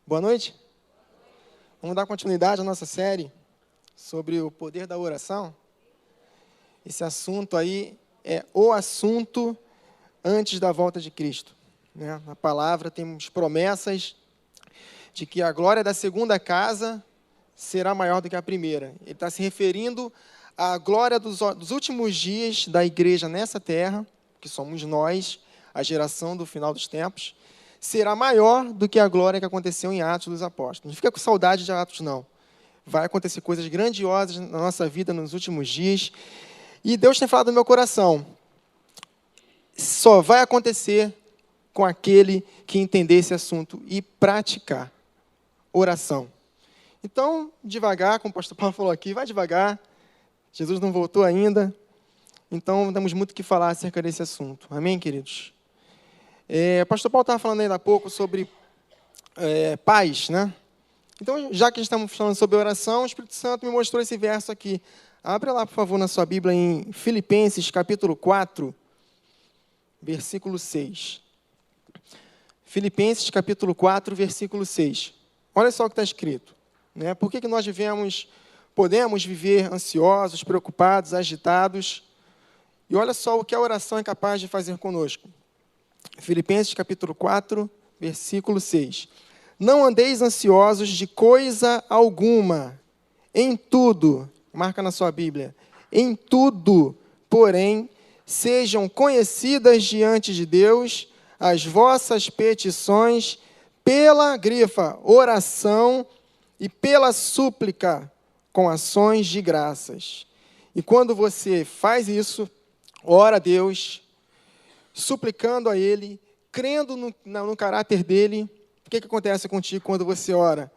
Boa noite. Vamos dar continuidade à nossa série sobre o poder da oração. Esse assunto aí é o assunto antes da volta de Cristo, né? Na palavra temos promessas de que a glória da segunda casa será maior do que a primeira. Ele está se referindo à glória dos últimos dias da igreja nessa terra, que somos nós, a geração do final dos tempos, será maior do que a glória que aconteceu em Atos dos Apóstolos. Não fica com saudade de Atos, não. Vai acontecer coisas grandiosas na nossa vida nos últimos dias. E Deus tem falado no meu coração, só vai acontecer com aquele que entender esse assunto e praticar oração. Então, devagar, como o pastor Paulo falou aqui, vai devagar. Jesus não voltou ainda. Então, temos muito o que falar acerca desse assunto. Amém, queridos? O pastor Paulo estava falando ainda há pouco sobre paz, né? Então, já que estamos falando sobre oração, o Espírito Santo me mostrou esse verso aqui. Abre lá, por favor, na sua Bíblia, em Filipenses, capítulo 4, versículo 6. Filipenses, capítulo 4, versículo 6. Olha só o que está escrito, né? Por que nós podemos viver ansiosos, preocupados, agitados? E olha só o que a oração é capaz de fazer conosco. Filipenses, capítulo 4, versículo 6. Não andeis ansiosos de coisa alguma, em tudo, marca na sua Bíblia, em tudo, porém, sejam conhecidas diante de Deus as vossas petições pela grifa, oração e pela súplica, com ações de graças. E quando você faz isso, ora a Deus, suplicando a Ele, crendo no caráter dEle, o que acontece contigo quando você ora?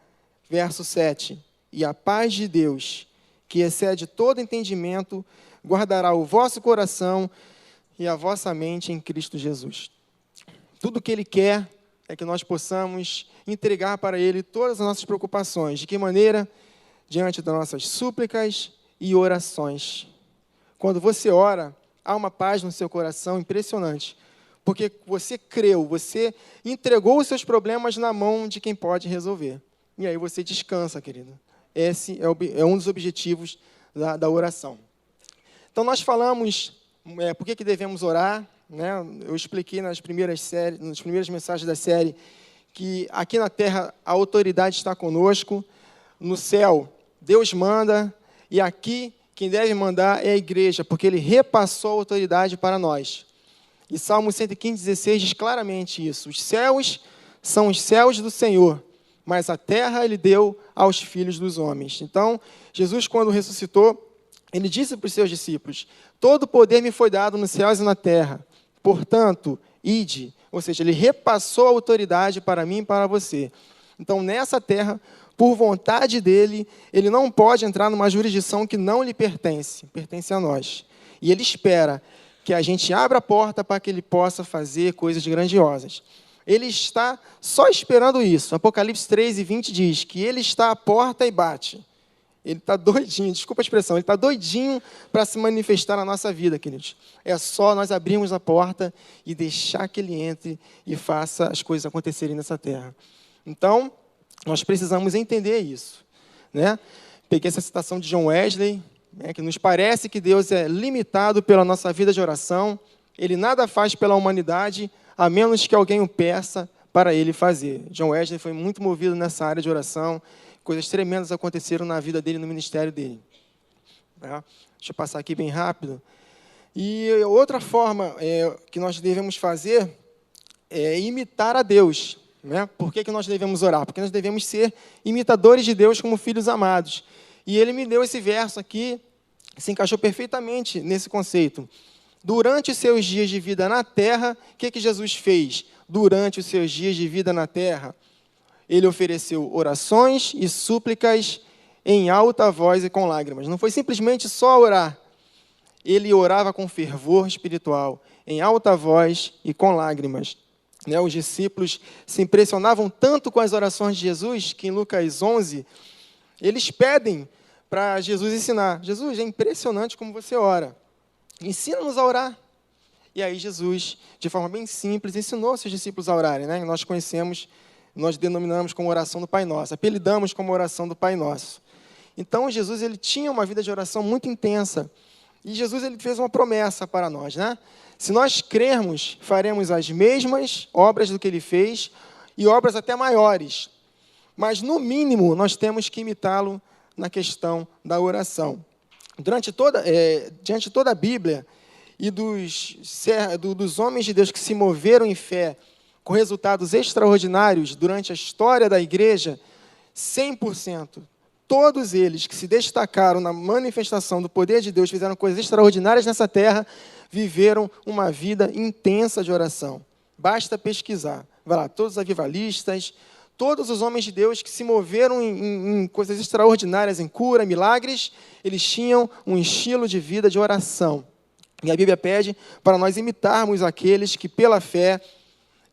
Verso 7. E a paz de Deus, que excede todo entendimento, guardará o vosso coração e a vossa mente em Cristo Jesus. Tudo o que Ele quer é que nós possamos entregar para Ele todas as nossas preocupações. De que maneira? Diante das nossas súplicas e orações. Quando você ora, há uma paz no seu coração impressionante, porque você creu, você entregou os seus problemas na mão de quem pode resolver. E aí você descansa, querido. Esse é um dos objetivos da oração. Então, nós falamos por que devemos orar, né? Eu expliquei nas primeiras mensagens da série que aqui na terra a autoridade está conosco, no céu Deus manda, e aqui quem deve mandar é a igreja, porque Ele repassou a autoridade para nós. E Salmo 115:16 diz claramente isso. Os céus são os céus do Senhor, mas a terra Ele deu aos filhos dos homens. Então, Jesus, quando ressuscitou, Ele disse para os seus discípulos: todo poder me foi dado nos céus e na terra. Portanto, ide. Ou seja, Ele repassou a autoridade para mim e para você. Então, nessa terra, por vontade dEle, Ele não pode entrar numa jurisdição que não lhe pertence a nós. E Ele espera que a gente abra a porta para que Ele possa fazer coisas grandiosas. Ele está só esperando isso. Apocalipse 3:20 diz que Ele está à porta e bate. Ele está doidinho, desculpa a expressão, Ele está doidinho para se manifestar na nossa vida, queridos. É só nós abrirmos a porta e deixar que Ele entre e faça as coisas acontecerem nessa terra. Então, nós precisamos entender isso, né? Peguei essa citação de John Wesley, né, que nos parece que Deus é limitado pela nossa vida de oração. Ele nada faz pela humanidade, a menos que alguém o peça para Ele fazer. John Wesley foi muito movido nessa área de oração. Coisas tremendas aconteceram na vida dele, no ministério dele. Tá? Deixa eu passar aqui bem rápido. E outra forma que nós devemos fazer é imitar a Deus. Né? Por que nós devemos orar? Porque nós devemos ser imitadores de Deus como filhos amados. E ele me deu esse verso aqui, se encaixou perfeitamente nesse conceito. Durante os seus dias de vida na terra, o que Jesus fez? Durante os seus dias de vida na terra, Ele ofereceu orações e súplicas em alta voz e com lágrimas. Não foi simplesmente só orar. Ele orava com fervor espiritual, em alta voz e com lágrimas. Os discípulos se impressionavam tanto com as orações de Jesus, que em Lucas 11, eles pedem para Jesus ensinar. Jesus, é impressionante como você ora. Ensina-nos a orar. E aí Jesus, de forma bem simples, ensinou seus discípulos a orarem. Né? Nós conhecemos nós denominamos como oração do Pai Nosso, apelidamos como oração do Pai Nosso. Então, Jesus ele tinha uma vida de oração muito intensa. E Jesus ele fez uma promessa para nós, né? Se nós crermos, faremos as mesmas obras do que ele fez e obras até maiores. Mas, no mínimo, nós temos que imitá-lo na questão da oração. Diante de toda a Bíblia e dos homens de Deus que se moveram em fé com resultados extraordinários durante a história da igreja, 100%, todos eles que se destacaram na manifestação do poder de Deus, fizeram coisas extraordinárias nessa terra, viveram uma vida intensa de oração. Basta pesquisar. Vai lá, todos os avivalistas, todos os homens de Deus que se moveram em coisas extraordinárias, em cura, milagres, eles tinham um estilo de vida de oração. E a Bíblia pede para nós imitarmos aqueles que, pela fé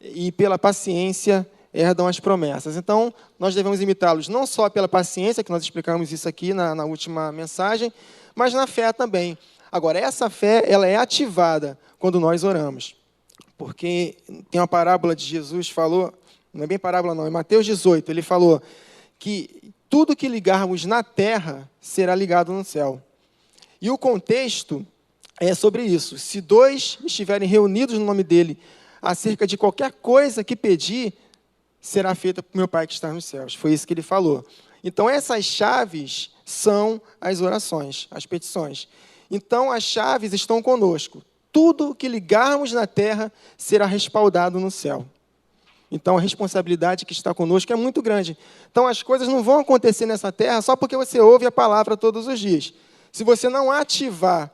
e pela paciência, herdam as promessas. Então, nós devemos imitá-los não só pela paciência, que nós explicamos isso aqui na última mensagem, mas na fé também. Agora, essa fé ela é ativada quando nós oramos. Porque tem uma parábola de Jesus, falou, não é bem parábola não, é Mateus 18, ele falou que tudo que ligarmos na terra será ligado no céu. E o contexto é sobre isso. Se 2 estiverem reunidos no nome dele, acerca de qualquer coisa que pedir, será feita por meu Pai que está nos céus. Foi isso que ele falou. Então, essas chaves são as orações, as petições. Então, as chaves estão conosco. Tudo que ligarmos na terra será respaldado no céu. Então, a responsabilidade que está conosco é muito grande. Então, as coisas não vão acontecer nessa terra só porque você ouve a palavra todos os dias. Se você não ativar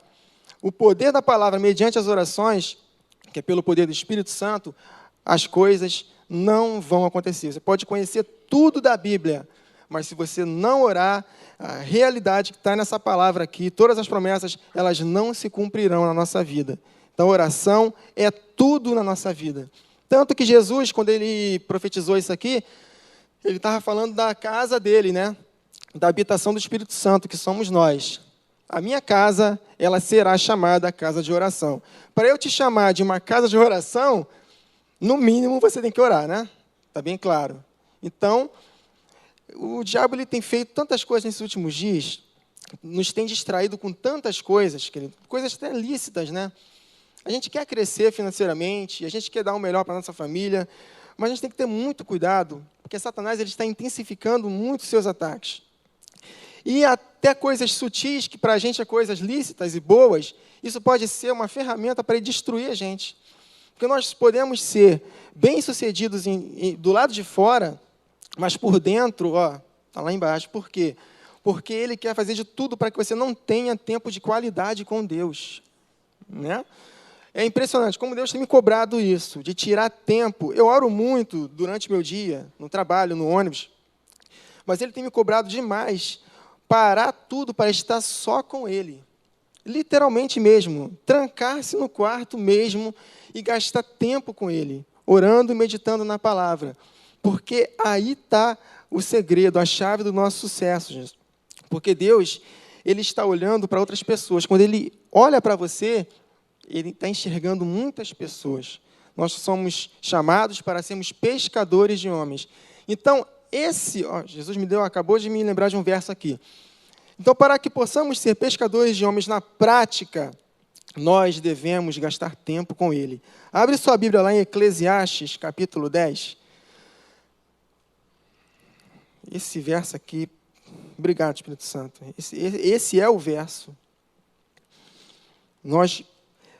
o poder da palavra mediante as orações, que é pelo poder do Espírito Santo, as coisas não vão acontecer. Você pode conhecer tudo da Bíblia, mas se você não orar, a realidade que está nessa palavra aqui, todas as promessas, elas não se cumprirão na nossa vida. Então, oração é tudo na nossa vida. Tanto que Jesus, quando ele profetizou isso aqui, ele estava falando da casa dele, né? Da habitação do Espírito Santo, que somos nós. A minha casa, ela será chamada casa de oração. Para eu te chamar de uma casa de oração, no mínimo, você tem que orar, né? Está bem claro. Então, o diabo ele tem feito tantas coisas nesses últimos dias, nos tem distraído com tantas coisas, querido, coisas até lícitas, né? A gente quer crescer financeiramente, a gente quer dar o melhor para a nossa família, mas a gente tem que ter muito cuidado, porque Satanás ele está intensificando muito os seus ataques. E até coisas sutis, que para a gente é coisas lícitas e boas, isso pode ser uma ferramenta para ele destruir a gente. Porque nós podemos ser bem-sucedidos do lado de fora, mas por dentro, está lá embaixo. Por quê? Porque ele quer fazer de tudo para que você não tenha tempo de qualidade com Deus. Né? É impressionante como Deus tem me cobrado isso, de tirar tempo. Eu oro muito durante meu dia, no trabalho, no ônibus, mas ele tem me cobrado demais parar tudo para estar só com ele. Literalmente mesmo, trancar-se no quarto mesmo e gastar tempo com ele, orando e meditando na palavra. Porque aí está o segredo, a chave do nosso sucesso, gente. Porque Deus, ele está olhando para outras pessoas. Quando ele olha para você, ele está enxergando muitas pessoas. Nós somos chamados para sermos pescadores de homens. Então, Jesus acabou de me lembrar de um verso aqui. Então, para que possamos ser pescadores de homens na prática, nós devemos gastar tempo com ele. Abre sua Bíblia lá em Eclesiastes, capítulo 10. Esse verso aqui, obrigado, Espírito Santo. Esse é o verso. Nós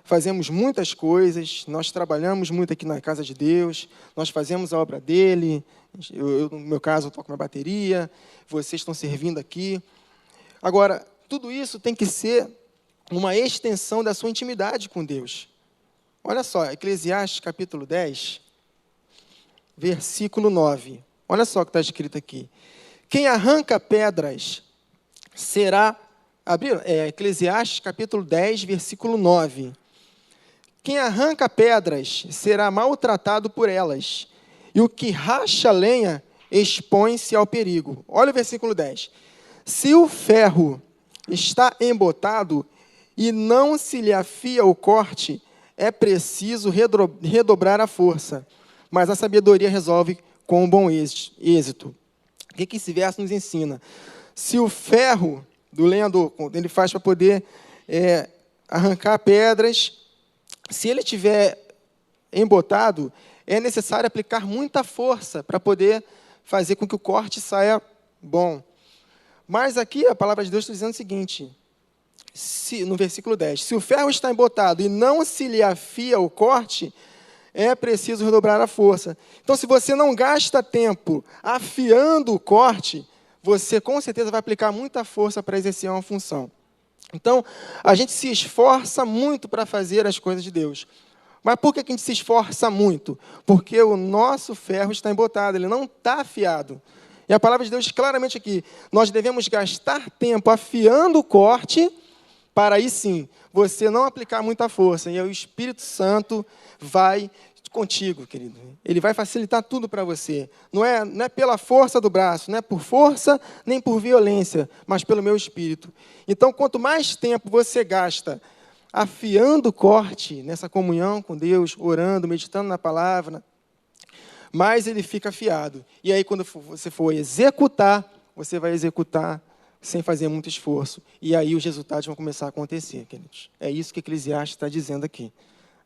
fazemos muitas coisas, nós trabalhamos muito aqui na casa de Deus, nós fazemos a obra dele. Eu no meu caso, eu toco minha bateria, vocês estão servindo aqui. Agora, tudo isso tem que ser uma extensão da sua intimidade com Deus. Olha só, Eclesiastes capítulo 10, versículo 9. Olha só o que está escrito aqui. Quem arranca pedras será... Eclesiastes capítulo 10, versículo 9. Quem arranca pedras será maltratado por elas, e o que racha lenha expõe-se ao perigo. Olha o versículo 10. Se o ferro está embotado e não se lhe afia o corte, é preciso redobrar a força, mas a sabedoria resolve com bom êxito. O que esse verso nos ensina? Se o ferro do lenhador, ele faz para poder arrancar pedras, se ele estiver embotado, é necessário aplicar muita força para poder fazer com que o corte saia bom. Mas aqui a palavra de Deus está dizendo o seguinte, no versículo 10, se o ferro está embotado e não se lhe afia o corte, é preciso redobrar a força. Então, se você não gasta tempo afiando o corte, você com certeza vai aplicar muita força para exercer uma função. Então, a gente se esforça muito para fazer as coisas de Deus. Mas por que a gente se esforça muito? Porque o nosso ferro está embotado, ele não está afiado. E a palavra de Deus diz claramente aqui, nós devemos gastar tempo afiando o corte, para aí sim, você não aplicar muita força. E aí o Espírito Santo vai contigo, querido. Ele vai facilitar tudo para você. Não é pela força do braço, não é por força, nem por violência, mas pelo meu Espírito. Então, quanto mais tempo você gasta afiando o corte, nessa comunhão com Deus, orando, meditando na palavra, mais ele fica afiado. E aí, quando você for executar, você vai executar sem fazer muito esforço. E aí os resultados vão começar a acontecer, queridos. É isso que Eclesiastes está dizendo aqui.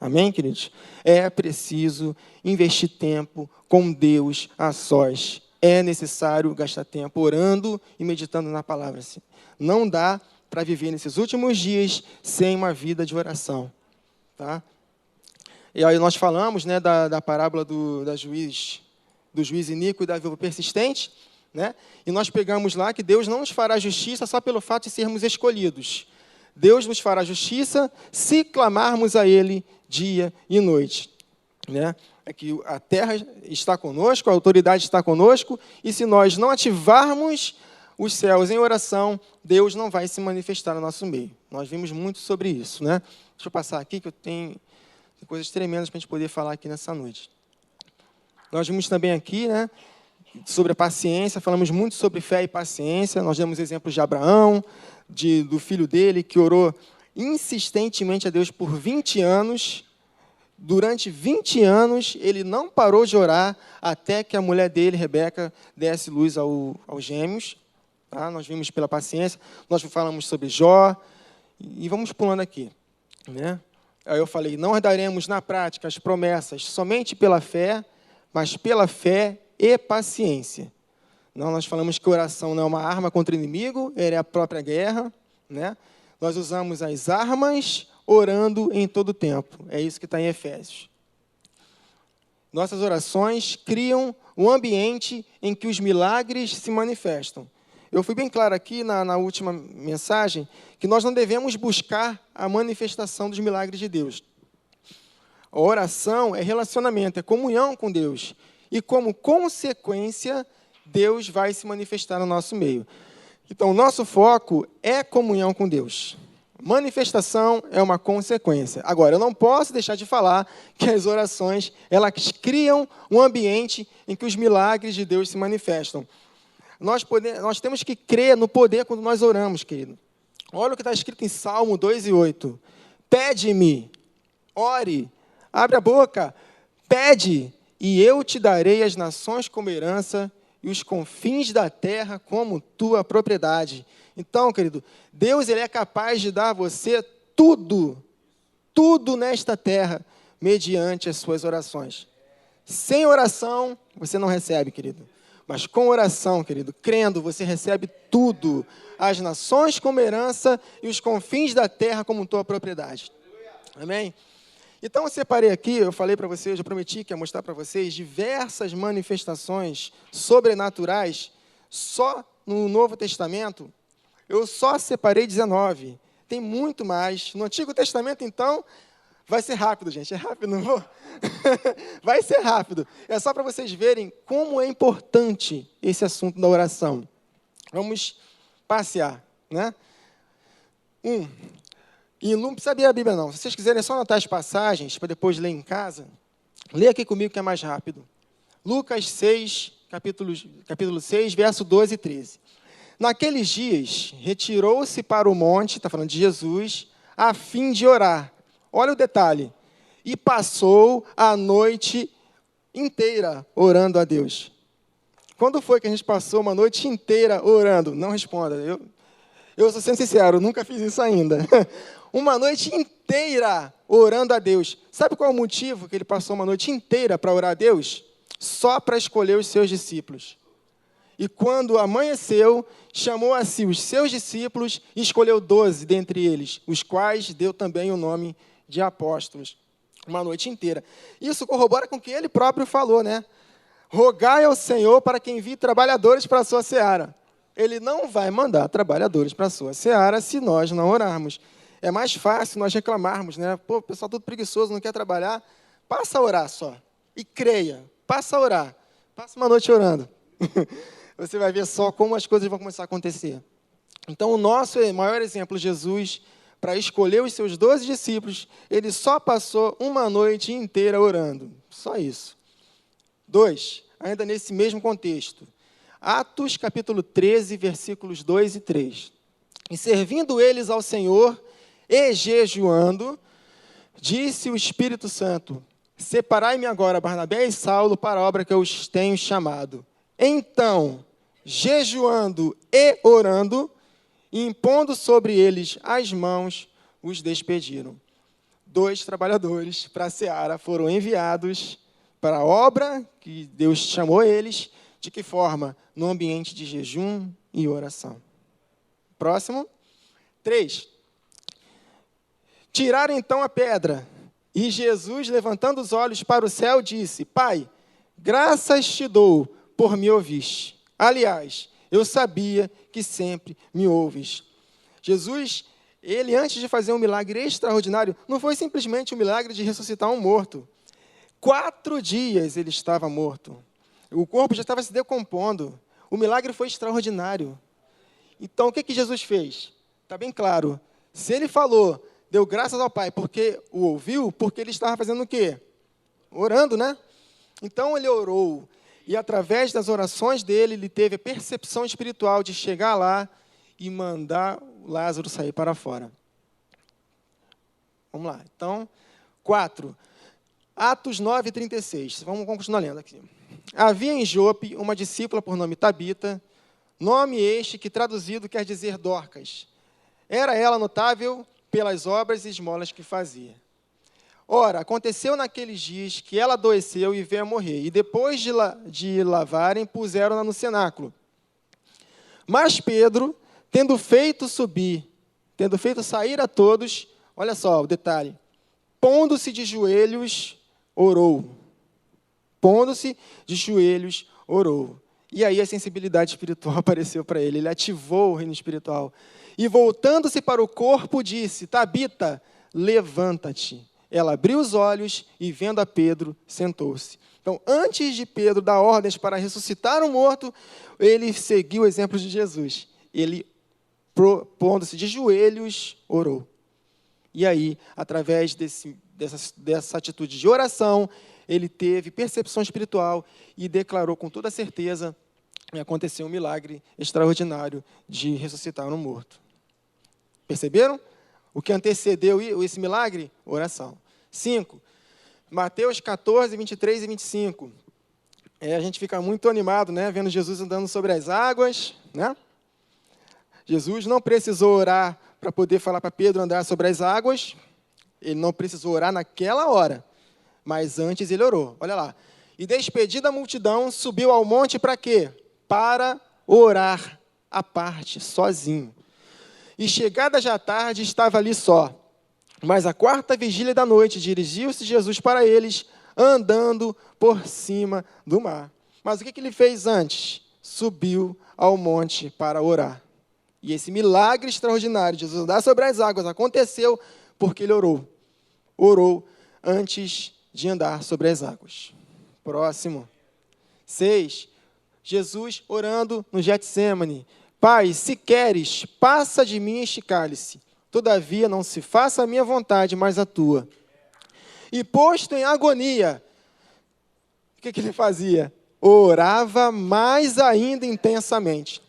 Amém, queridos? É preciso investir tempo com Deus a sós. É necessário gastar tempo orando e meditando na palavra. Não dá para viver nesses últimos dias sem uma vida de oração. Tá? E aí nós falamos, né, da parábola do juiz iníquo e da viúva persistente, né? E nós pegamos lá que Deus não nos fará justiça só pelo fato de sermos escolhidos. Deus nos fará justiça se clamarmos a Ele dia e noite. Né? É que a terra está conosco, a autoridade está conosco, e se nós não ativarmos os céus em oração, Deus não vai se manifestar no nosso meio. Nós vimos muito sobre isso. Né? Deixa eu passar aqui, que eu tenho coisas tremendas para a gente poder falar aqui nessa noite. Nós vimos também aqui, né, sobre a paciência, falamos muito sobre fé e paciência. Nós demos exemplos de Abraão, do filho dele, que orou insistentemente a Deus por 20 anos. Durante 20 anos, ele não parou de orar até que a mulher dele, Rebeca, desse luz aos gêmeos. Tá? Nós vimos pela paciência. Nós falamos sobre Jó. E vamos pulando aqui. Né? Aí eu falei, não herdaremos na prática as promessas somente pela fé, mas pela fé e paciência. Não, nós falamos que oração não é uma arma contra o inimigo, ela é a própria guerra. Né? Nós usamos as armas orando em todo o tempo. É isso que está em Efésios. Nossas orações criam um ambiente em que os milagres se manifestam. Eu fui bem claro aqui na última mensagem que nós não devemos buscar a manifestação dos milagres de Deus. A oração é relacionamento, é comunhão com Deus. E como consequência, Deus vai se manifestar no nosso meio. Então, o nosso foco é comunhão com Deus. Manifestação é uma consequência. Agora, eu não posso deixar de falar que as orações, elas criam um ambiente em que os milagres de Deus se manifestam. Nós temos que crer no poder quando nós oramos, querido. Olha o que está escrito em Salmo 2:8. Pede-me, ore, abre a boca, pede, e eu te darei as nações como herança e os confins da terra como tua propriedade. Então, querido, Deus ele é capaz de dar a você tudo nesta terra, mediante as suas orações. Sem oração, você não recebe, querido. Mas com oração, querido, crendo, você recebe tudo. As nações como herança e os confins da terra como tua propriedade. Amém? Então, eu separei aqui, eu falei para vocês, eu prometi que ia mostrar para vocês diversas manifestações sobrenaturais só no Novo Testamento. Eu só separei 19. Tem muito mais. No Antigo Testamento, então, vai ser rápido, gente. É rápido, não vou? Vai ser rápido. É só para vocês verem como é importante esse assunto da oração. Vamos passear, né? E não precisa abrir a Bíblia, não. Se vocês quiserem só anotar as passagens, para depois ler em casa, lê aqui comigo que é mais rápido. Lucas 6, capítulo 6, verso 12 e 13. Naqueles dias, retirou-se para o monte, está falando de Jesus, a fim de orar. Olha o detalhe. E passou a noite inteira orando a Deus. Quando foi que a gente passou uma noite inteira orando? Não responda. Eu sou sendo sincero, nunca fiz isso ainda. Uma noite inteira orando a Deus. Sabe qual é o motivo que ele passou uma noite inteira para orar a Deus? Só para escolher os seus discípulos. E quando amanheceu, chamou a si os seus discípulos e escolheu 12 dentre eles, os quais deu também o nome de apóstolos. Uma noite inteira. Isso corrobora com o que ele próprio falou, né? Rogai ao Senhor para que envie trabalhadores para a sua seara. Ele não vai mandar trabalhadores para a sua seara se nós não orarmos. É mais fácil nós reclamarmos, né? Pô, o pessoal tudo preguiçoso, não quer trabalhar. Passa a orar só. E creia. Passa a orar. Passa uma noite orando. Você vai ver só como as coisas vão começar a acontecer. Então, o nosso maior exemplo, Jesus, para escolher os seus 12 discípulos, ele só passou uma noite inteira orando. Só isso. 2, ainda nesse mesmo contexto. Atos, capítulo 13, versículos 2 e 3. E servindo eles ao Senhor e jejuando, disse o Espírito Santo, separai-me agora, Barnabé e Saulo, para a obra que eu os tenho chamado. Então, jejuando e orando, impondo sobre eles as mãos, os despediram. 2 trabalhadores para a seara foram enviados para a obra que Deus chamou eles. De que forma? No ambiente de jejum e oração. Próximo. 3. Tiraram então a pedra, e Jesus, levantando os olhos para o céu, disse, Pai, graças te dou por me ouviste. Aliás, eu sabia que sempre me ouves. Jesus, ele antes de fazer um milagre extraordinário, não foi simplesmente um milagre de ressuscitar um morto. 4 dias ele estava morto. O corpo já estava se decompondo. O milagre foi extraordinário. Então, o que Jesus fez? Está bem claro. Se ele falou, deu graças ao Pai, porque o ouviu, porque ele estava fazendo o quê? Orando, né? Então, ele orou. E, através das orações dele, ele teve a percepção espiritual de chegar lá e mandar Lázaro sair para fora. Vamos lá. Então, 4. Atos 9, 36. Vamos continuar lendo aqui. Havia em Jope uma discípula por nome Tabita, nome este que traduzido quer dizer Dorcas. Era ela notável pelas obras e esmolas que fazia. Ora, aconteceu naqueles dias que ela adoeceu e veio a morrer, e depois de lavarem, puseram-na no cenáculo. Mas Pedro, tendo feito sair a todos, olha só o detalhe, pondo-se de joelhos, orou. Pondo-se de joelhos, orou. E aí a sensibilidade espiritual apareceu para ele. Ele ativou o reino espiritual. E voltando-se para o corpo, disse, Tabita, levanta-te. Ela abriu os olhos e, vendo a Pedro, sentou-se. Então, antes de Pedro dar ordens para ressuscitar um morto, ele seguiu o exemplo de Jesus. Ele, pondo-se de joelhos, orou. E aí, através dessa atitude de oração, ele teve percepção espiritual e declarou com toda certeza que aconteceu um milagre extraordinário de ressuscitar um morto. Perceberam? O que antecedeu esse milagre? Oração. 5. Mateus 14, 23 e 25. A gente fica muito animado, né, vendo Jesus andando sobre as águas, né? Jesus não precisou orar para poder falar para Pedro andar sobre as águas. Ele não precisou orar naquela hora, mas antes ele orou. Olha lá. E despedida a multidão, subiu ao monte para quê? Para orar à parte, sozinho. E chegada já a tarde, estava ali só. Mas a 4ª vigília da noite, dirigiu-se Jesus para eles, andando por cima do mar. Mas o que ele fez antes? Subiu ao monte para orar. E esse milagre extraordinário de Jesus andar sobre as águas aconteceu porque ele orou. Orou antes de andar sobre as águas. Próximo. 6. Jesus orando no Getsêmani. Pai, se queres, passa de mim este cálice. Todavia, não se faça a minha vontade, mas a tua. E posto em agonia, o que ele fazia? Orava mais ainda intensamente.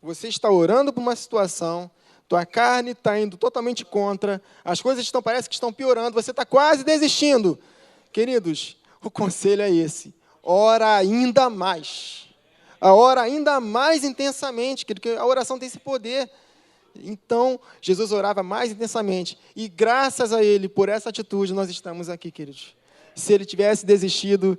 Você está orando por uma situação, tua carne está indo totalmente contra, as coisas parece que estão piorando, você está quase desistindo. Queridos, o conselho é esse. Ora ainda mais. ora ainda mais intensamente, porque a oração tem esse poder. Então, Jesus orava mais intensamente. E graças a Ele, por essa atitude, nós estamos aqui, queridos. Se Ele tivesse desistido,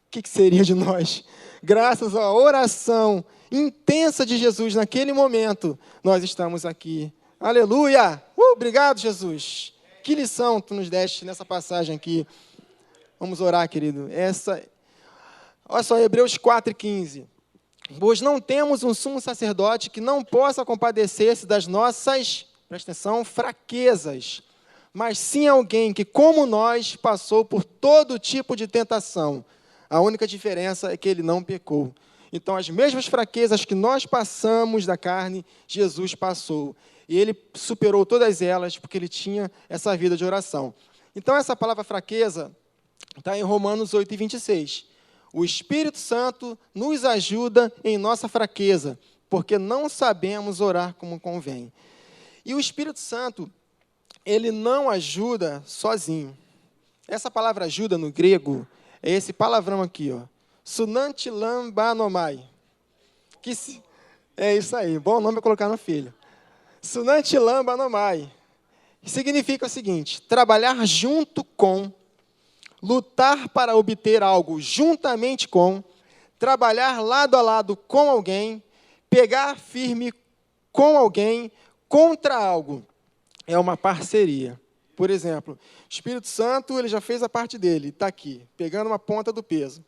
o que seria de nós? Graças à oração intensa de Jesus naquele momento, nós estamos aqui. Aleluia! Obrigado, Jesus. Que lição tu nos deste nessa passagem aqui. Vamos orar, querido. Olha só, Hebreus 4:15. Pois não temos um sumo sacerdote que não possa compadecer-se das nossas, presta atenção, fraquezas, mas sim alguém que, como nós, passou por todo tipo de tentação. A única diferença é que ele não pecou. Então, as mesmas fraquezas que nós passamos da carne, Jesus passou. E ele superou todas elas porque ele tinha essa vida de oração. Então, essa palavra fraqueza está em Romanos 8:26. O Espírito Santo nos ajuda em nossa fraqueza, porque não sabemos orar como convém. E o Espírito Santo, ele não ajuda sozinho. Essa palavra ajuda no grego é esse palavrão aqui, ó. Sunantilambanomai. É isso aí, bom nome para colocar no filho. Sunantilambanomai. Significa o seguinte: trabalhar junto com, lutar para obter algo juntamente com, trabalhar lado a lado com alguém, pegar firme com alguém contra algo. É uma parceria. Por exemplo, o Espírito Santo, ele já fez a parte dele, está aqui, pegando uma ponta do peso.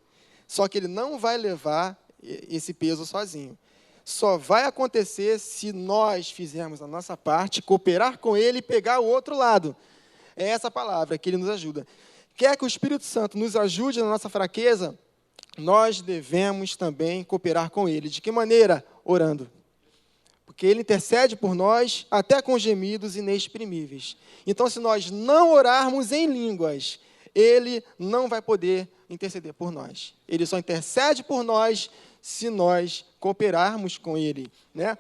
Só que ele não vai levar esse peso sozinho. Só vai acontecer se nós fizermos a nossa parte, cooperar com ele e pegar o outro lado. É essa palavra que ele nos ajuda. Quer que o Espírito Santo nos ajude na nossa fraqueza, nós devemos também cooperar com ele. De que maneira? Orando. Porque ele intercede por nós até com gemidos inexprimíveis. Então, se nós não orarmos em línguas, ele não vai poder interceder por nós. Ele só intercede por nós se nós cooperarmos com ele, né?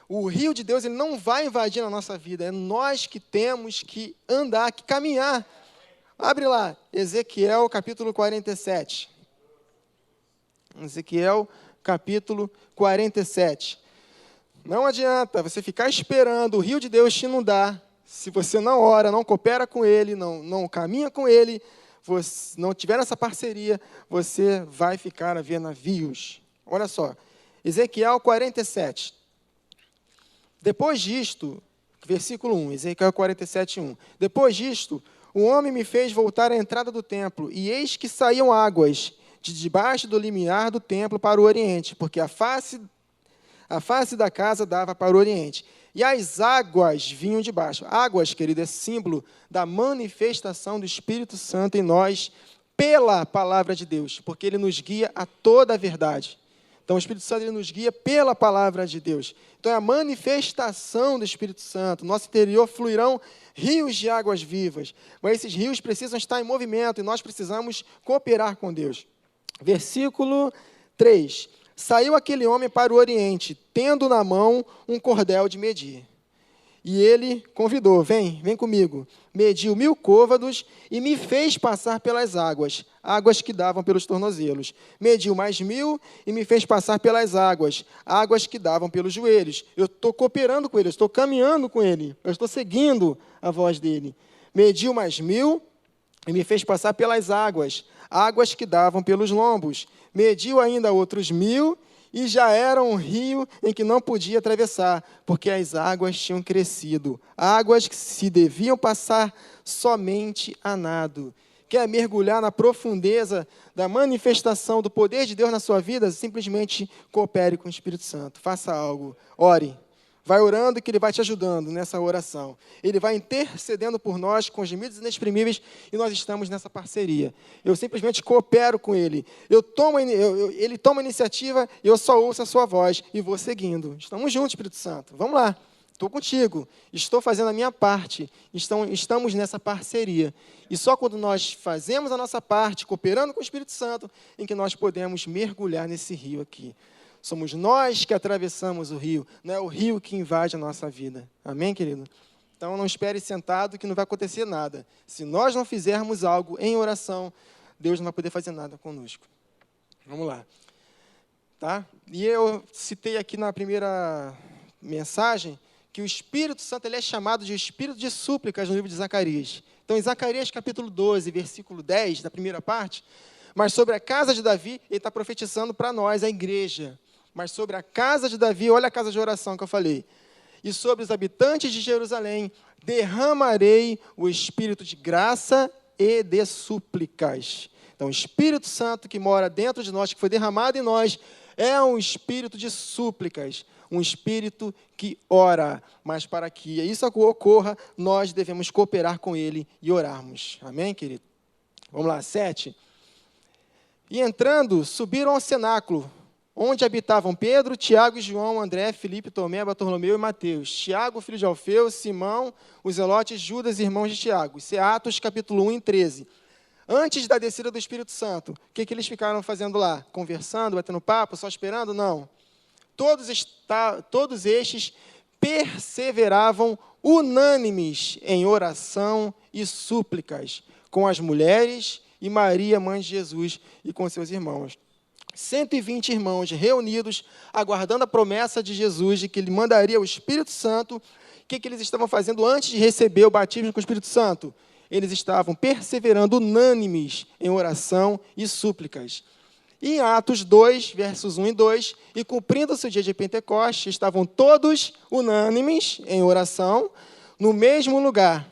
O rio de Deus, ele não vai invadir a nossa vida. É nós que temos que andar, que caminhar. Abre lá, Ezequiel capítulo 47. Ezequiel capítulo 47. Não adianta você ficar esperando o rio de Deus te inundar, se você não ora, não coopera com ele, não caminha com ele, você não tiver essa parceria, você vai ficar a ver navios. Olha só, Ezequiel 47. Depois disto, versículo 1, Ezequiel 47, 1. Depois disto, o homem me fez voltar à entrada do templo, e eis que saíam águas de debaixo do limiar do templo para o oriente, porque a face da casa dava para o oriente. E as águas vinham de baixo. Águas, querido, é símbolo da manifestação do Espírito Santo em nós pela palavra de Deus, porque ele nos guia a toda a verdade. Então, o Espírito Santo ele nos guia pela palavra de Deus. Então, é a manifestação do Espírito Santo. No nosso interior fluirão rios de águas vivas. Mas esses rios precisam estar em movimento e nós precisamos cooperar com Deus. Versículo 3. Saiu aquele homem para o oriente, tendo na mão um cordel de medir. E ele convidou, vem comigo. Mediu 1000 côvados e me fez passar pelas águas que davam pelos tornozelos. Mediu mais 1000 e me fez passar pelas águas que davam pelos joelhos. Eu estou cooperando com ele, eu estou caminhando com ele, eu estou seguindo a voz dele. Mediu mais 1000 e me fez passar pelas águas que davam pelos lombos. Mediu ainda outros 1000 e já era um rio em que não podia atravessar, porque as águas tinham crescido. Águas que se deviam passar somente a nado. Quer mergulhar na profundeza da manifestação do poder de Deus na sua vida? Simplesmente coopere com o Espírito Santo. Faça algo. Ore. Vai orando que ele vai te ajudando nessa oração. Ele vai intercedendo por nós com gemidos inexprimíveis e nós estamos nessa parceria. Eu simplesmente coopero com ele. Ele toma a iniciativa e eu só ouço a sua voz e vou seguindo. Estamos juntos, Espírito Santo. Vamos lá. Estou contigo. Estou fazendo a minha parte. Estamos nessa parceria. E só quando nós fazemos a nossa parte, cooperando com o Espírito Santo, em que nós podemos mergulhar nesse rio aqui. Somos nós que atravessamos o rio, não é o rio que invade a nossa vida. Amém, querido? Então, não espere sentado que não vai acontecer nada. Se nós não fizermos algo em oração, Deus não vai poder fazer nada conosco. Vamos lá. Tá? E eu citei aqui na primeira mensagem que o Espírito Santo ele é chamado de Espírito de súplicas no livro de Zacarias. Então, em Zacarias capítulo 12, versículo 10, da primeira parte, mas sobre a casa de Davi, ele está profetizando para nós, a igreja. Mas sobre a casa de Davi, olha a casa de oração que eu falei. E sobre os habitantes de Jerusalém, derramarei o Espírito de graça e de súplicas. Então, o Espírito Santo que mora dentro de nós, que foi derramado em nós, é um espírito de súplicas, um espírito que ora. Mas para que isso ocorra, nós devemos cooperar com ele e orarmos. Amém, querido? Vamos lá, 7. E entrando, subiram ao cenáculo, onde habitavam Pedro, Tiago e João, André, Filipe, Tomé, Bartolomeu e Mateus, Tiago, filho de Alfeu, Simão, os zelotes, Judas, irmãos de Tiago. Isso é Atos, capítulo 1 e 13. Antes da descida do Espírito Santo, o que eles ficaram fazendo lá? Conversando, batendo papo, só esperando? Não. Todos estes perseveravam unânimes em oração e súplicas com as mulheres e Maria, mãe de Jesus, e com seus irmãos. 120 irmãos reunidos, aguardando a promessa de Jesus, de que ele mandaria o Espírito Santo. O que eles estavam fazendo antes de receber o batismo com o Espírito Santo? Eles estavam perseverando unânimes em oração e súplicas. E em Atos 2, versos 1 e 2, e cumprindo-se o dia de Pentecostes, estavam todos unânimes em oração, no mesmo lugar.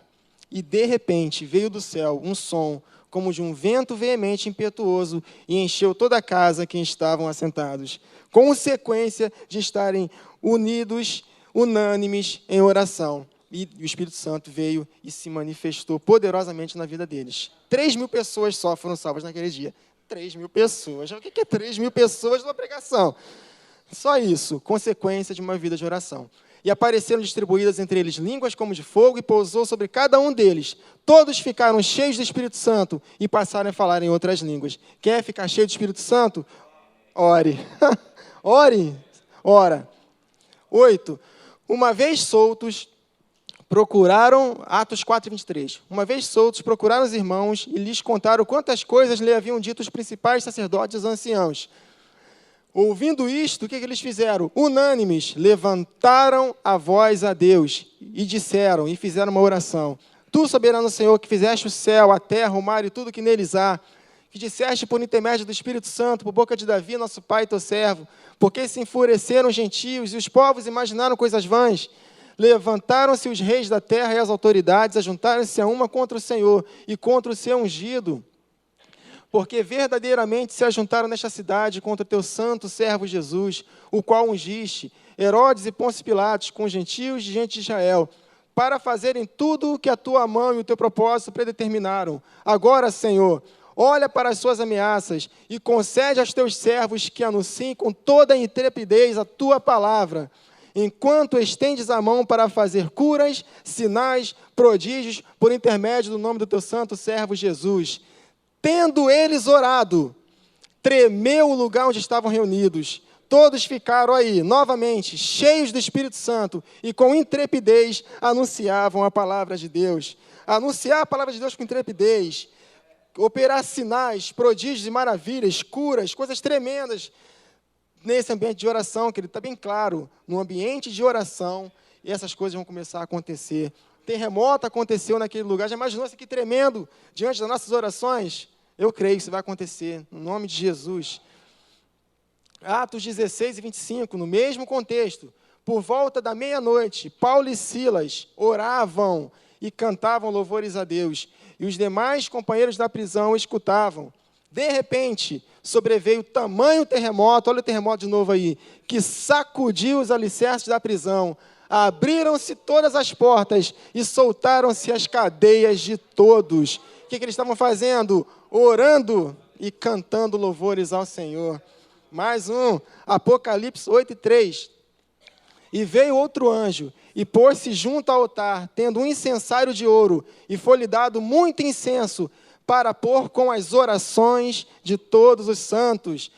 E, de repente, veio do céu um som, como de um vento veemente e impetuoso, e encheu toda a casa que estavam assentados, consequência de estarem unidos, unânimes em oração. E o Espírito Santo veio e se manifestou poderosamente na vida deles. 3.000 pessoas só foram salvas naquele dia. 3.000 pessoas. O que é 3.000 pessoas numa pregação? Só isso, consequência de uma vida de oração. E apareceram distribuídas entre eles línguas como de fogo, e pousou sobre cada um deles. Todos ficaram cheios do Espírito Santo e passaram a falar em outras línguas. Quer ficar cheio do Espírito Santo? Ore. Ore. Ora. 8. Uma vez soltos, procuraram, Atos 4, 23. Uma vez soltos, procuraram os irmãos e lhes contaram quantas coisas lhe haviam dito os principais sacerdotes e os anciãos. Ouvindo isto, o que eles fizeram? Unânimes, levantaram a voz a Deus e disseram, e fizeram uma oração. Tu, soberano Senhor, que fizeste o céu, a terra, o mar e tudo que neles há, que disseste por intermédio do Espírito Santo, por boca de Davi, nosso pai e teu servo, porque se enfureceram os gentios e os povos imaginaram coisas vãs. Levantaram-se os reis da terra e as autoridades, ajuntaram-se a uma contra o Senhor e contra o seu ungido, porque verdadeiramente se ajuntaram nesta cidade contra o teu santo servo Jesus, o qual ungiste, Herodes e Pôncio Pilatos, com os gentios e gente de Israel, para fazerem tudo o que a tua mão e o teu propósito predeterminaram. Agora, Senhor, olha para as suas ameaças e concede aos teus servos que anunciem com toda a intrepidez a tua palavra, enquanto estendes a mão para fazer curas, sinais, prodígios, por intermédio do nome do teu santo servo Jesus. Tendo eles orado, tremeu o lugar onde estavam reunidos. Todos ficaram aí, novamente, cheios do Espírito Santo e com intrepidez anunciavam a palavra de Deus. Anunciar a palavra de Deus com intrepidez, operar sinais, prodígios e maravilhas, curas, coisas tremendas nesse ambiente de oração, que ele está bem claro, no ambiente de oração, e essas coisas vão começar a acontecer. Terremoto aconteceu naquele lugar. Já imaginou isso aqui tremendo diante das nossas orações? Eu creio que isso vai acontecer, no nome de Jesus. Atos 16 e 25, no mesmo contexto, por volta da meia-noite, Paulo e Silas oravam e cantavam louvores a Deus, e os demais companheiros da prisão escutavam. De repente, sobreveio tamanho terremoto, olha o terremoto de novo aí, que sacudiu os alicerces da prisão. Abriram-se todas as portas e soltaram-se as cadeias de todos. O que eles estavam fazendo? Orando e cantando louvores ao Senhor. Mais um, Apocalipse 8 e 3. E veio outro anjo e pôs-se junto ao altar, tendo um incensário de ouro, e foi-lhe dado muito incenso, para pôr com as orações de todos os santos,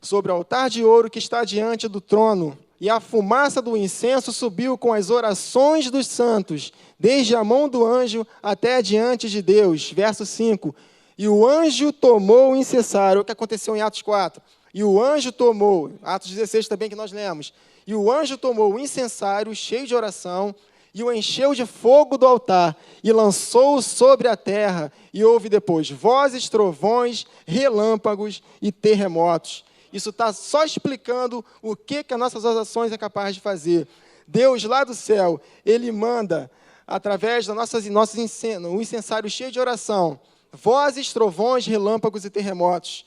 sobre o altar de ouro que está diante do trono. E a fumaça do incenso subiu com as orações dos santos, desde a mão do anjo até diante de Deus. Verso 5. E o anjo tomou o incensário, o que aconteceu em Atos 4, E o anjo tomou, Atos 16 também que nós lemos, e o anjo tomou o incensário cheio de oração e o encheu de fogo do altar e lançou-o sobre a terra. E houve depois vozes, trovões, relâmpagos e terremotos. Isso está só explicando o que as nossas orações é capaz de fazer. Deus lá do céu, Ele manda, através das o incensário cheio de oração, vozes, trovões, relâmpagos e terremotos.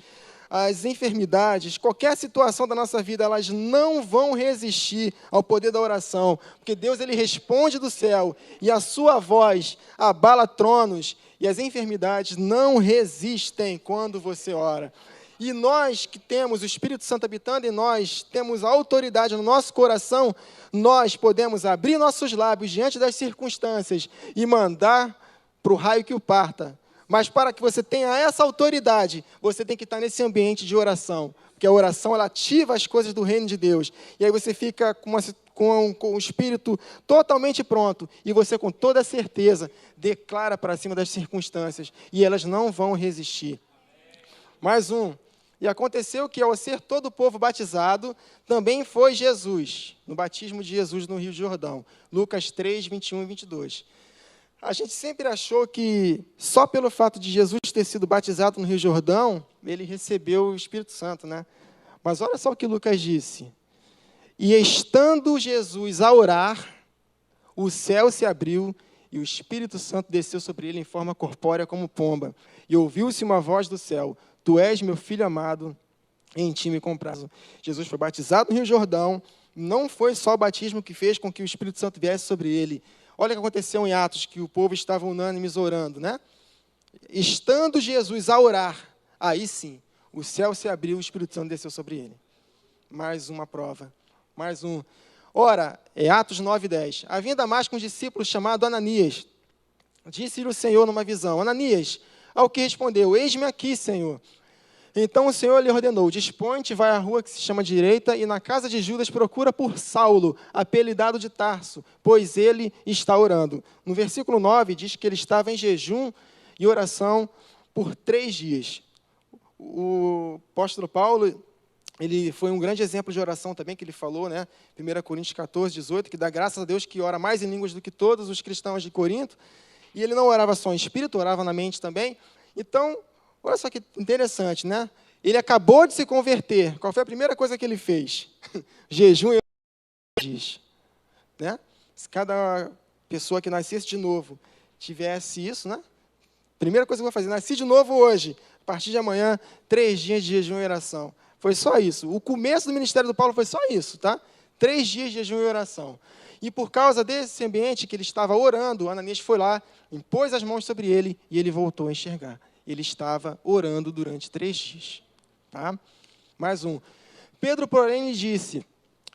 As enfermidades, qualquer situação da nossa vida, elas não vão resistir ao poder da oração, porque Deus ele responde do céu, e a sua voz abala tronos, e as enfermidades não resistem quando você ora. E nós que temos o Espírito Santo habitando em nós, temos a autoridade no nosso coração, nós podemos abrir nossos lábios diante das circunstâncias e mandar para o raio que o parta. Mas para que você tenha essa autoridade, você tem que estar nesse ambiente de oração. Porque a oração, ela ativa as coisas do reino de Deus. E aí você fica com o espírito totalmente pronto. E você, com toda certeza, declara para cima das circunstâncias. E elas não vão resistir. Mais um. E aconteceu que, ao ser todo o povo batizado, também foi Jesus, no batismo de Jesus no Rio Jordão. Lucas 3, 21 e 22. A gente sempre achou que só pelo fato de Jesus ter sido batizado no Rio Jordão, ele recebeu o Espírito Santo, né? Mas olha só o que Lucas disse. E estando Jesus a orar, o céu se abriu e o Espírito Santo desceu sobre ele em forma corpórea como pomba. E ouviu-se uma voz do céu: Tu és meu filho amado, em ti me comprazo. Jesus foi batizado no Rio Jordão. Não foi só o batismo que fez com que o Espírito Santo viesse sobre ele. Olha o que aconteceu em Atos, que o povo estava unânimes orando, né? Estando Jesus a orar, aí sim, o céu se abriu e o Espírito Santo desceu sobre ele. Mais uma prova, mais um. Ora, é Atos 9, 10. Havia Damasco um discípulo chamado Ananias. Disse-lhe o Senhor numa visão: Ananias, ao que respondeu: Eis-me aqui, Senhor. Então o Senhor lhe ordenou: Dispõe-te, vai à rua que se chama Direita, e na casa de Judas procura por Saulo, apelidado de Tarso, pois ele está orando. No versículo 9 diz que ele estava em jejum e oração por 3 dias. O apóstolo Paulo, ele foi um grande exemplo de oração também, que ele falou, né? 1 Coríntios 14, 18, que dá graças a Deus que ora mais em línguas do que todos os cristãos de Corinto. E ele não orava só em espírito, orava na mente também. Então, olha só que interessante, né? Ele acabou de se converter. Qual foi a primeira coisa que ele fez? Jejum e oração, né? Se cada pessoa que nascesse de novo tivesse isso, né? Primeira coisa que eu vou fazer: nasci de novo hoje. A partir de amanhã, 3 dias de jejum e oração. Foi só isso. O começo do ministério do Paulo foi só isso, tá? 3 dias de jejum e oração. E por causa desse ambiente que ele estava orando, Ananias foi lá, impôs as mãos sobre ele e ele voltou a enxergar. Ele estava orando durante 3 dias. Tá? Mais um. Pedro, porém, lhe disse: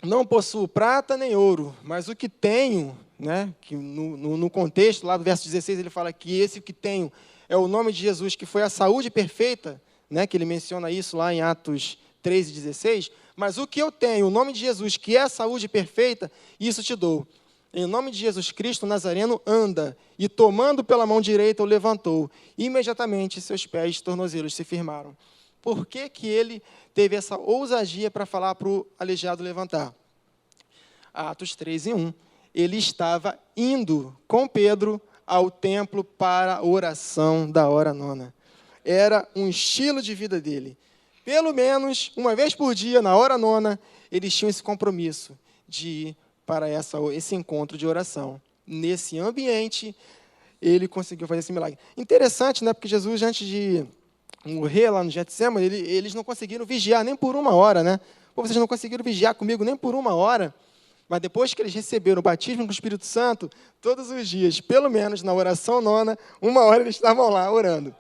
Não possuo prata nem ouro, mas o que tenho, né, que no contexto, lá do verso 16, ele fala que esse que tenho é o nome de Jesus, que foi a saúde perfeita, né, que ele menciona isso lá em Atos 13, 16. Mas o que eu tenho, o nome de Jesus, que é a saúde perfeita, isso te dou. Em nome de Jesus Cristo, o Nazareno anda, e tomando pela mão direita o levantou. Imediatamente seus pés e tornozelos se firmaram. Por que que ele teve essa ousadia para falar para o aleijado levantar? Atos 13, 1. Ele estava indo com Pedro ao templo para a oração da hora nona. Era um estilo de vida dele. Pelo menos, uma vez por dia, na hora nona, eles tinham esse compromisso de ir para esse encontro de oração. Nesse ambiente, ele conseguiu fazer esse milagre. Interessante, né? Porque Jesus, antes de morrer lá no Getsemane, eles não conseguiram vigiar nem por 1 hora, né? Pô, vocês não conseguiram vigiar comigo nem por 1 hora. Mas depois que eles receberam o batismo com o Espírito Santo, todos os dias, pelo menos na oração nona, 1 hora eles estavam lá orando.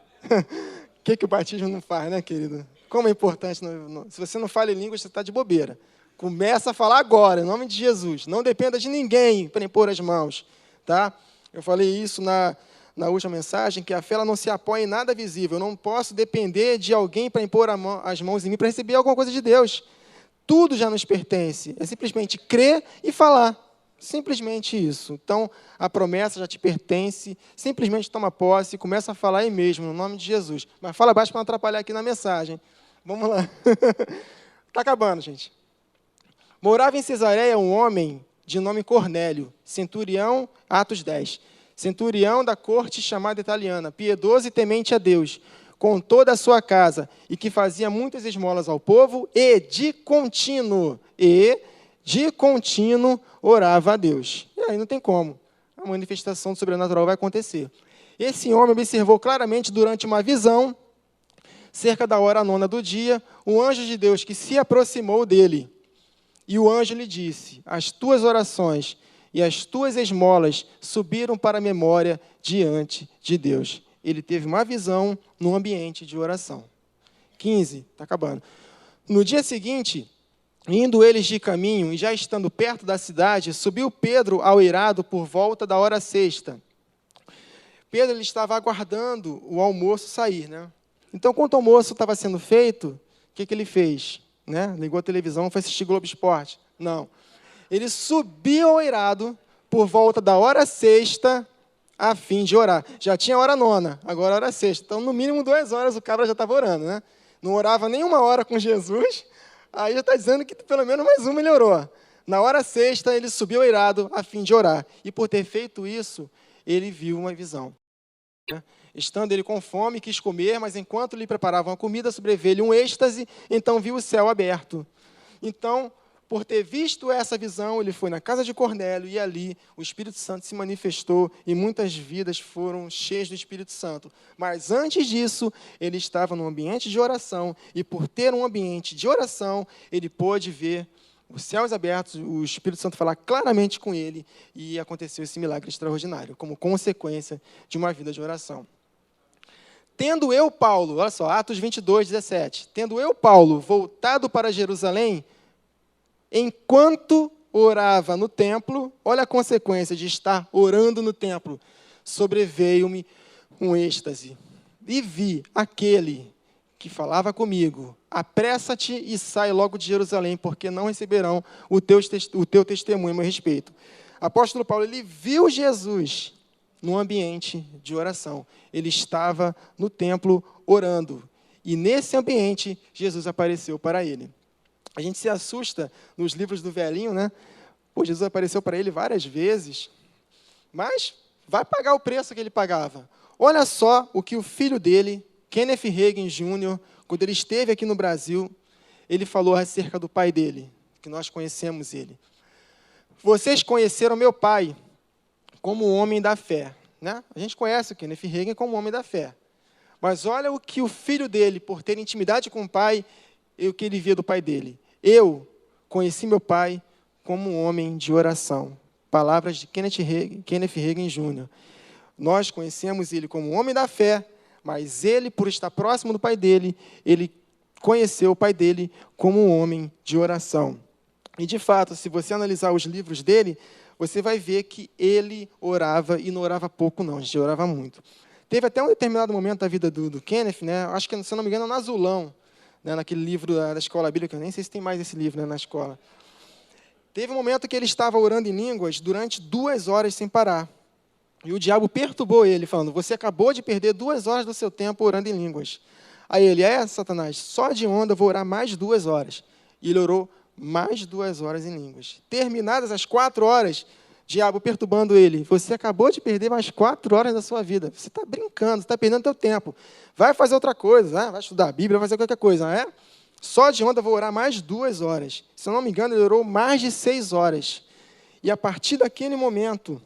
O que o batismo não faz, né, querido? Como é importante. Se você não fala em língua, você está de bobeira. Começa a falar agora, em nome de Jesus. Não dependa de ninguém para impor as mãos. Tá? Eu falei isso na última mensagem, que a fé ela não se apoia em nada visível. Eu não posso depender de alguém para impor as mãos em mim para receber alguma coisa de Deus. Tudo já nos pertence. É simplesmente crer e falar. Simplesmente isso. Então, a promessa já te pertence. Simplesmente toma posse e começa a falar aí mesmo, no nome de Jesus. Mas fala baixo para não atrapalhar aqui na mensagem. Vamos lá. Está acabando, gente. Morava em Cesareia um homem de nome Cornélio, centurião, Atos 10, centurião da corte chamada italiana, piedoso e temente a Deus, com toda a sua casa, e que fazia muitas esmolas ao povo, e de contínuo orava a Deus. E aí não tem como. A manifestação do sobrenatural vai acontecer. Esse homem observou claramente durante uma visão, cerca da hora 9 do dia, um anjo de Deus que se aproximou dele. E o anjo lhe disse: as tuas orações e as tuas esmolas subiram para a memória diante de Deus. Ele teve uma visão no ambiente de oração. 15, está acabando. No dia seguinte, indo eles de caminho e já estando perto da cidade, subiu Pedro ao eirado por volta da hora sexta. Pedro ele estava aguardando o almoço sair, né? Então, quando o almoço estava sendo feito, o que ele fez? Né? Ligou a televisão, foi assistir Globo Esporte? Não. Ele subiu ao eirado por volta da hora sexta, a fim de orar. Já tinha hora 9, agora a hora sexta. Então, no mínimo 2 horas o cabra já estava orando, né? Não orava nem 1 hora com Jesus, aí já está dizendo que pelo menos mais uma ele orou. Na hora sexta, ele subiu ao eirado a fim de orar. E por ter feito isso, ele viu uma visão. Estando ele com fome, quis comer, mas enquanto lhe preparavam a comida, sobreveio-lhe um êxtase, então viu o céu aberto. Então, por ter visto essa visão, ele foi na casa de Cornélio, e ali o Espírito Santo se manifestou, e muitas vidas foram cheias do Espírito Santo. Mas antes disso, ele estava num ambiente de oração, e por ter um ambiente de oração, ele pôde ver os céus abertos, o Espírito Santo falar claramente com ele, e aconteceu esse milagre extraordinário, como consequência de uma vida de oração. Tendo eu, Paulo, olha só, Atos 22, 17. Tendo eu, Paulo, voltado para Jerusalém, enquanto orava no templo, olha a consequência de estar orando no templo, sobreveio-me um êxtase. E vi aquele que falava comigo: apressa-te e sai logo de Jerusalém, porque não receberão o teu testemunho a meu respeito. Apóstolo Paulo, ele viu Jesus num ambiente de oração. Ele estava no templo orando. E nesse ambiente, Jesus apareceu para ele. A gente se assusta nos livros do velhinho, né? Pô, Jesus apareceu para ele várias vezes, mas vai pagar o preço que ele pagava. Olha só o que o filho dele, Kenneth Hagin Jr., quando ele esteve aqui no Brasil, ele falou acerca do pai dele, que nós conhecemos ele. Vocês conheceram meu pai como um homem da fé. Né? A gente conhece o Kenneth Hagin como um homem da fé. Mas olha o que o filho dele, por ter intimidade com o pai, o que ele via do pai dele. Eu conheci meu pai como um homem de oração. Palavras de Kenneth Hagin Jr. Nós conhecemos ele como um homem da fé, mas ele, por estar próximo do pai dele, ele conheceu o pai dele como um homem de oração. E, de fato, se você analisar os livros dele, você vai ver que ele orava, e não orava pouco, não, a gente orava muito. Teve até um determinado momento da vida do Kenneth, né, acho que, se não me engano, no Azulão, né, naquele livro da escola bíblica, eu nem sei se tem mais esse livro, né, na escola. Teve um momento que ele estava orando em línguas durante 2 horas sem parar. E o diabo perturbou ele, falando: você acabou de perder 2 horas do seu tempo orando em línguas. Aí ele: Satanás, só de onda eu vou orar mais 2 horas. E ele orou mais 2 horas em línguas. Terminadas as 4 horas, diabo perturbando ele: você acabou de perder mais 4 horas da sua vida. Você está brincando, você está perdendo seu tempo. Vai fazer outra coisa, né? Vai estudar a Bíblia, vai fazer qualquer coisa, não é? Só de onda eu vou orar mais 2 horas. Se eu não me engano, ele orou mais de 6 horas. E a partir daquele momento,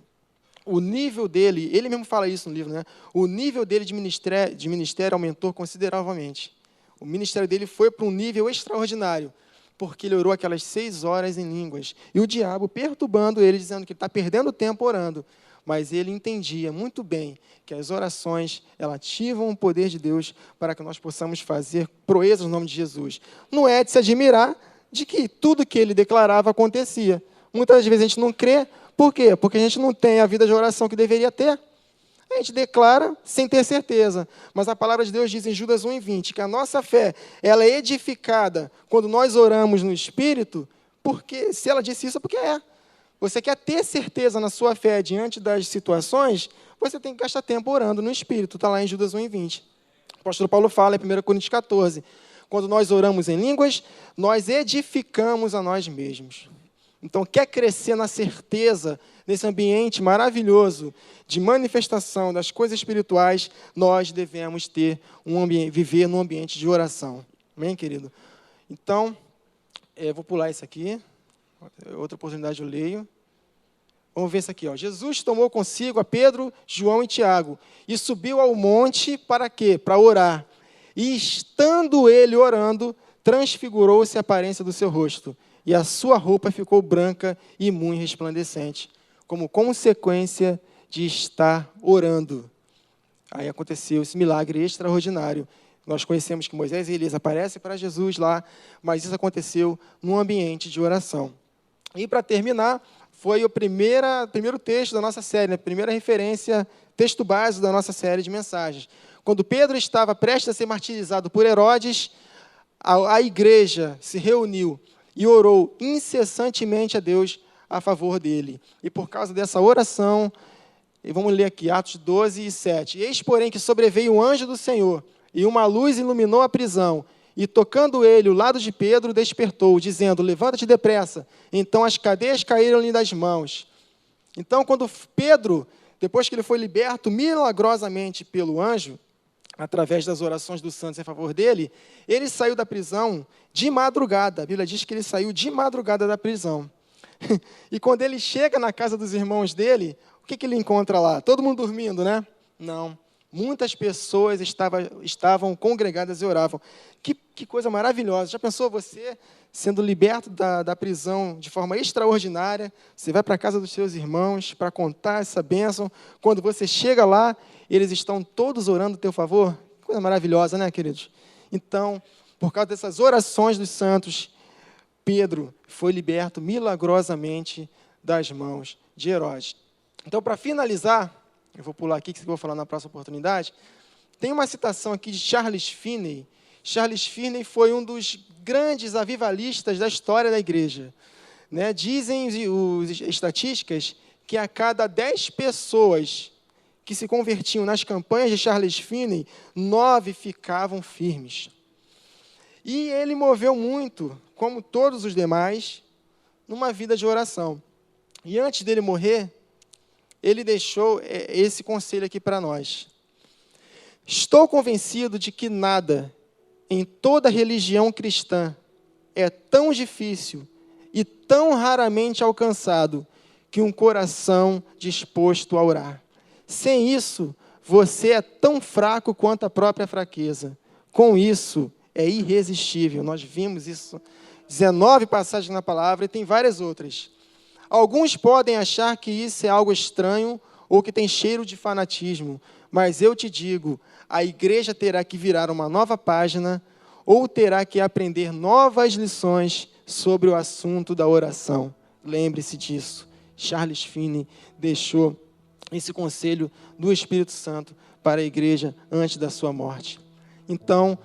o nível dele, ele mesmo fala isso no livro, né? O nível dele de ministério aumentou consideravelmente. O ministério dele foi para um nível extraordinário, porque ele orou aquelas 6 horas em línguas. E o diabo perturbando ele, dizendo que ele está perdendo tempo orando. Mas ele entendia muito bem que as orações, elas ativam o poder de Deus para que nós possamos fazer proezas no nome de Jesus. Não é de se admirar de que tudo que ele declarava acontecia. Muitas vezes a gente não crê. Por quê? Porque a gente não tem a vida de oração que deveria ter. A gente declara sem ter certeza. Mas a palavra de Deus diz em Judas 1:20 que a nossa fé, ela é edificada quando nós oramos no Espírito, porque se ela disse isso é porque é. Você quer ter certeza na sua fé diante das situações, você tem que gastar tempo orando no Espírito. Está lá em Judas 1:20. O apóstolo Paulo fala em 1 Coríntios 14. Quando nós oramos em línguas, nós edificamos a nós mesmos. Então, quer crescer na certeza, nesse ambiente maravilhoso de manifestação das coisas espirituais, nós devemos viver num ambiente de oração. Amém, querido? Então, vou pular isso aqui. Outra oportunidade eu leio. Vamos ver isso aqui. Jesus tomou consigo a Pedro, João e Tiago e subiu ao monte para quê? Para orar. E estando ele orando, transfigurou-se a aparência do seu rosto, e a sua roupa ficou branca e muito resplandecente, como consequência de estar orando. Aí aconteceu esse milagre extraordinário. Nós conhecemos que Moisés e Elias aparecem para Jesus lá, mas isso aconteceu num ambiente de oração. E para terminar, foi o primeiro texto da nossa série, a primeira referência, texto básico da nossa série de mensagens. Quando Pedro estava prestes a ser martirizado por Herodes, a igreja se reuniu e orou incessantemente a Deus a favor dele. E por causa dessa oração, e vamos ler aqui, Atos 12 e 7. Eis, porém, que sobreveio o anjo do Senhor, e uma luz iluminou a prisão, e tocando ele o lado de Pedro, despertou, dizendo, levanta-te depressa. Então as cadeias caíram-lhe das mãos. Então, quando Pedro, depois que ele foi liberto milagrosamente pelo anjo, através das orações dos santos em favor dele, ele saiu da prisão de madrugada. A Bíblia diz que ele saiu de madrugada da prisão. E quando ele chega na casa dos irmãos dele, o que ele encontra lá? Todo mundo dormindo, né? Não. Muitas pessoas estavam congregadas e oravam. Que coisa maravilhosa. Já pensou você sendo liberto da prisão de forma extraordinária? Você vai para a casa dos seus irmãos para contar essa bênção. Quando você chega lá, eles estão todos orando a teu favor. Que coisa maravilhosa, né, queridos? Então, por causa dessas orações dos santos, Pedro foi liberto milagrosamente das mãos de Herodes. Então, para finalizar, eu vou pular aqui, que eu vou falar na próxima oportunidade, tem uma citação aqui de Charles Finney. Charles Finney foi um dos grandes avivalistas da história da igreja. Né? Dizem as estatísticas que a cada 10 pessoas que se convertiam nas campanhas de Charles Finney, 9 ficavam firmes. E ele moveu muito, como todos os demais, numa vida de oração. E antes dele morrer, ele deixou esse conselho aqui para nós. Estou convencido de que nada em toda religião cristã é tão difícil e tão raramente alcançado que um coração disposto a orar. Sem isso, você é tão fraco quanto a própria fraqueza. Com isso, é irresistível. Nós vimos isso, 19 passagens na palavra e tem várias outras. Alguns podem achar que isso é algo estranho ou que tem cheiro de fanatismo, mas eu te digo, a igreja terá que virar uma nova página ou terá que aprender novas lições sobre o assunto da oração. Lembre-se disso. Charles Finney deixou esse conselho do Espírito Santo para a igreja antes da sua morte. Então,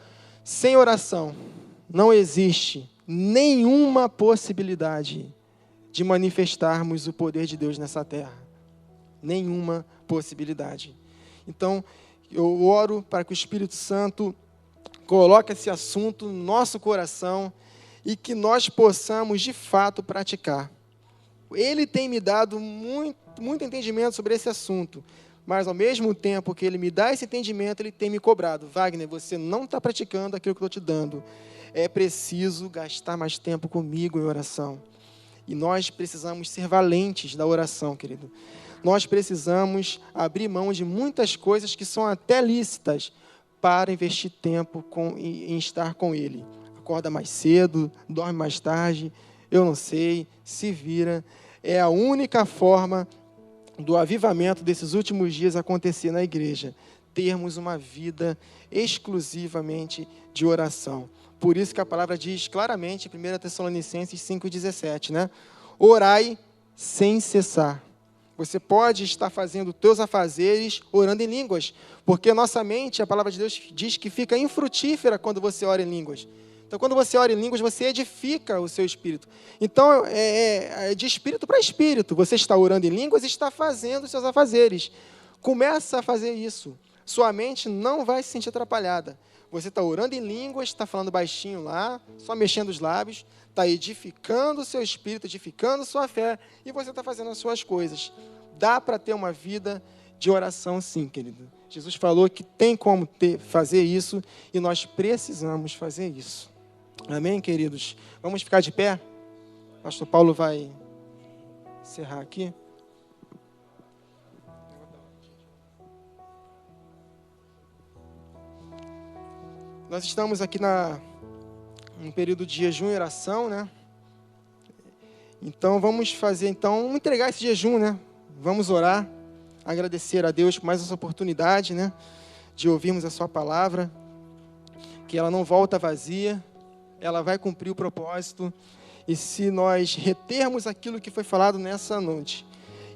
sem oração, não existe nenhuma possibilidade de manifestarmos o poder de Deus nessa terra. Nenhuma possibilidade. Então, eu oro para que o Espírito Santo coloque esse assunto no nosso coração e que nós possamos, de fato, praticar. Ele tem me dado muito entendimento sobre esse assunto, mas, ao mesmo tempo que ele me dá esse entendimento, ele tem me cobrado. Wagner, você não está praticando aquilo que eu estou te dando. É preciso gastar mais tempo comigo em oração. E nós precisamos ser valentes da oração, querido. Nós precisamos abrir mão de muitas coisas que são até lícitas para investir tempo em estar com Ele. Acorda mais cedo, dorme mais tarde, eu não sei, se vira. É a única forma do avivamento desses últimos dias acontecer na igreja. Termos uma vida exclusivamente de oração. Por isso que a palavra diz claramente, em 1 Tessalonicenses 5,17, né? Orai sem cessar. Você pode estar fazendo teus afazeres orando em línguas, porque a nossa mente, a palavra de Deus diz que fica infrutífera quando você ora em línguas. Então, quando você ora em línguas, você edifica o seu espírito. Então, é de espírito para espírito. Você está orando em línguas e está fazendo os seus afazeres. Começa a fazer isso. Sua mente não vai se sentir atrapalhada. Você está orando em línguas, está falando baixinho lá, só mexendo os lábios, está edificando o seu espírito, edificando sua fé, e você está fazendo as suas coisas. Dá para ter uma vida de oração, sim, querido. Jesus falou que tem como fazer isso, e nós precisamos fazer isso. Amém, queridos? Vamos ficar de pé? O pastor Paulo vai encerrar aqui. Nós estamos aqui num período de jejum e oração, né? Então vamos entregar esse jejum, né? Vamos orar, agradecer a Deus por mais essa oportunidade, né? De ouvirmos a sua palavra, que ela não volta vazia, ela vai cumprir o propósito. E se nós retermos aquilo que foi falado nessa noite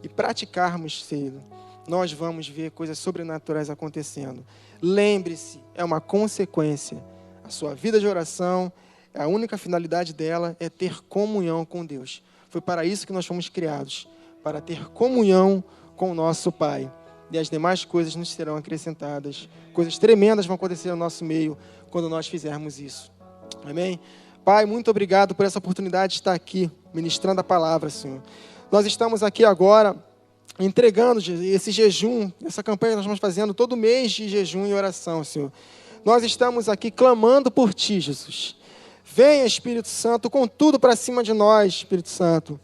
e praticarmos, Senhor, nós vamos ver coisas sobrenaturais acontecendo. Lembre-se, é uma consequência. A sua vida de oração, a única finalidade dela é ter comunhão com Deus. Foi para isso que nós fomos criados, para ter comunhão com o nosso Pai. E as demais coisas nos serão acrescentadas. Coisas tremendas vão acontecer no nosso meio quando nós fizermos isso. Amém? Pai, muito obrigado por essa oportunidade de estar aqui, ministrando a palavra, Senhor. Nós estamos aqui agora entregando esse jejum, essa campanha que nós estamos fazendo todo mês de jejum e oração, Senhor. Nós estamos aqui clamando por Ti, Jesus. Venha, Espírito Santo, com tudo para cima de nós, Espírito Santo.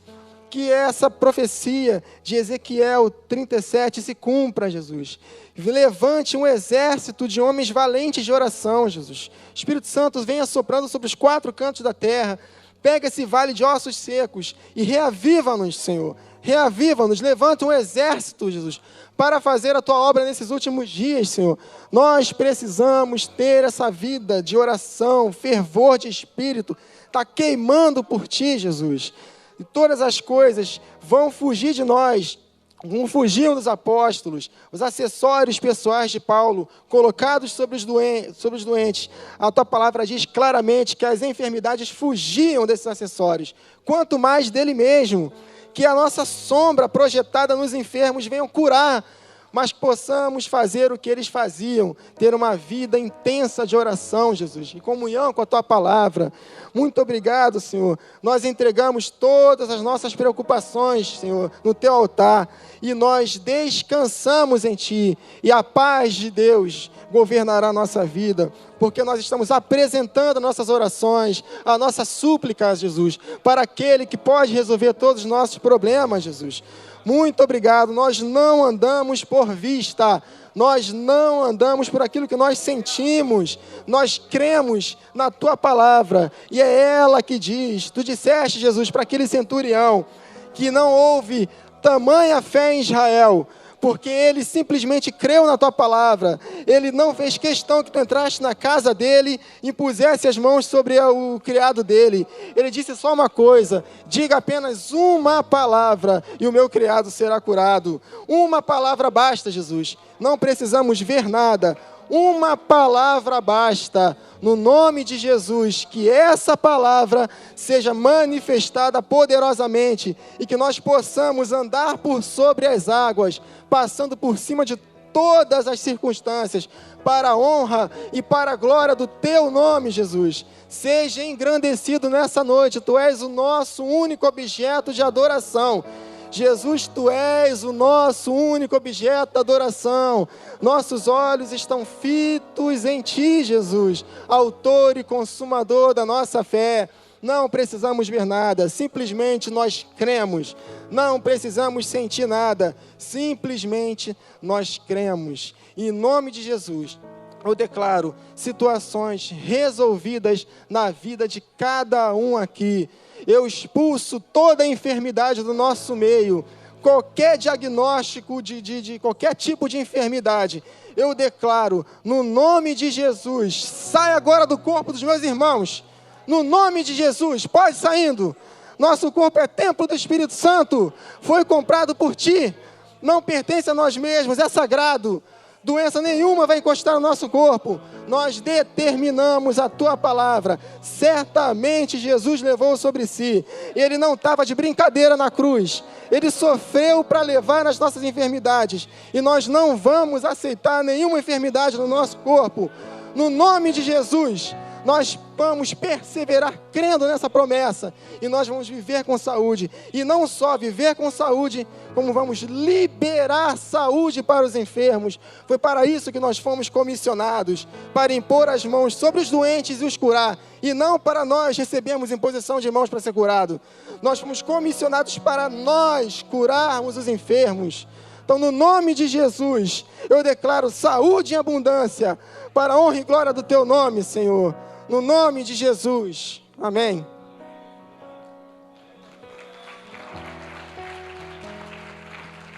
Que essa profecia de Ezequiel 37 se cumpra, Jesus. Levante um exército de homens valentes de oração, Jesus. Espírito Santo, venha soprando sobre os 4 cantos da terra. Pega esse vale de ossos secos e reaviva-nos, Senhor. Reaviva-nos, levanta um exército, Jesus, para fazer a Tua obra nesses últimos dias, Senhor. Nós precisamos ter essa vida de oração, fervor de espírito, está queimando por Ti, Jesus. E todas as coisas vão fugir de nós, como fugiam dos apóstolos, os acessórios pessoais de Paulo, colocados sobre os doentes. A Tua palavra diz claramente que as enfermidades fugiam desses acessórios, quanto mais dele mesmo. Que a nossa sombra projetada nos enfermos venha curar, mas possamos fazer o que eles faziam, ter uma vida intensa de oração, Jesus, em comunhão com a Tua palavra. Muito obrigado, Senhor. Nós entregamos todas as nossas preocupações, Senhor, no Teu altar, e nós descansamos em Ti, e a paz de Deus governará a nossa vida, porque nós estamos apresentando nossas orações, a nossa súplica, Jesus, para aquele que pode resolver todos os nossos problemas, Jesus. Muito obrigado. Nós não andamos por vista, nós não andamos por aquilo que nós sentimos, nós cremos na Tua palavra, e é ela que diz. Tu disseste, Jesus, para aquele centurião, que não houve tamanha fé em Israel, porque ele simplesmente creu na Tua palavra. Ele não fez questão que Tu entraste na casa dele e impusesse as mãos sobre o criado dele. Ele disse só uma coisa: diga apenas uma palavra e o meu criado será curado. Uma palavra basta, Jesus. Não precisamos ver nada. Uma palavra basta. No nome de Jesus, que essa palavra seja manifestada poderosamente e que nós possamos andar por sobre as águas, passando por cima de todas as circunstâncias, para a honra e para a glória do Teu nome, Jesus. Seja engrandecido nessa noite. Tu és o nosso único objeto de adoração. Jesus, Tu és o nosso único objeto de adoração. Nossos olhos estão fitos em Ti, Jesus, autor e consumador da nossa fé. Não precisamos ver nada, simplesmente nós cremos. Não precisamos sentir nada, simplesmente nós cremos. Em nome de Jesus, eu declaro situações resolvidas na vida de cada um aqui. Eu expulso toda a enfermidade do nosso meio, qualquer diagnóstico de qualquer tipo de enfermidade. Eu declaro, no nome de Jesus, sai agora do corpo dos meus irmãos. No nome de Jesus, pode saindo. Nosso corpo é templo do Espírito Santo, foi comprado por Ti, não pertence a nós mesmos, é sagrado. Doença nenhuma vai encostar no nosso corpo. Nós determinamos a Tua palavra. Certamente Jesus levou sobre si. Ele não estava de brincadeira na cruz. Ele sofreu para levar as nossas enfermidades. E nós não vamos aceitar nenhuma enfermidade no nosso corpo. No nome de Jesus, nós vamos perseverar crendo nessa promessa. E nós vamos viver com saúde. E não só viver com saúde, como vamos liberar saúde para os enfermos. Foi para isso que nós fomos comissionados, para impor as mãos sobre os doentes e os curar. E não para nós recebermos imposição de mãos para ser curado. Nós fomos comissionados para nós curarmos os enfermos. Então, no nome de Jesus, eu declaro saúde em abundância, para a honra e glória do teu nome, Senhor. No nome de Jesus. Amém.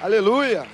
Aleluia.